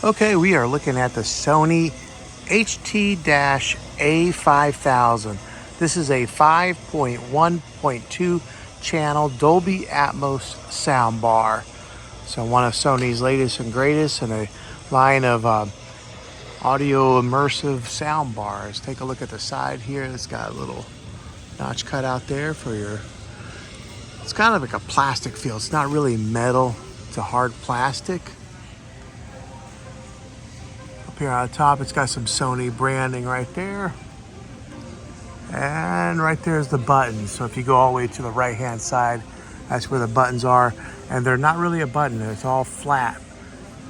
Okay, we are looking at the Sony HT-A5000. This is a 5.1.2 channel Dolby Atmos soundbar. So one of Sony's latest and greatest in a line of audio immersive soundbars. Take a look at the side here. It's got a little notch cut out there for your, it's kind of like a plastic feel. It's not really metal, it's a hard plastic. Here on top, it's got some Sony branding right there. And right there's the buttons. So if you go all the way to the right-hand side, that's where the buttons are. And they're not really a button, it's all flat.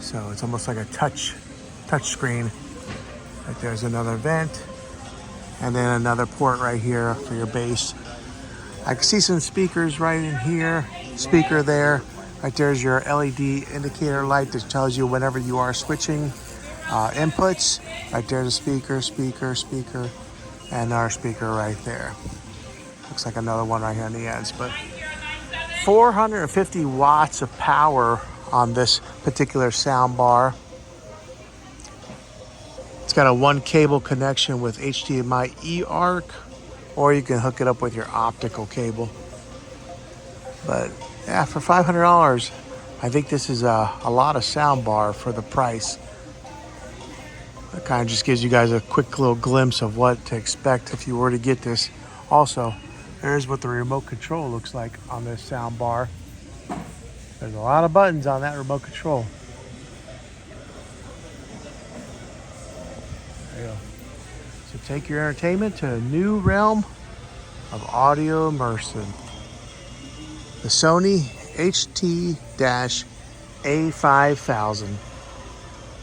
So it's almost like a touch screen. Right there's another vent. And then another port right here for your bass. I can see some speakers right in here, speaker there. Right there's your LED indicator light that tells you whenever you are switching inputs. Right there's a speaker, and our speaker right there. Looks like another one right here on the ends, but 450 watts of power on this particular sound bar. It's got a one cable connection with HDMI eARC, or you can hook it up with your optical cable. But yeah, for $500, I think this is a lot of sound bar for the price. That kind of just gives you guys a quick little glimpse of what to expect if you were to get this. Also, there's what the remote control looks like on this sound bar. There's a lot of buttons on that remote control. There you go. So take your entertainment to a new realm of audio immersive. The Sony HT-A5000.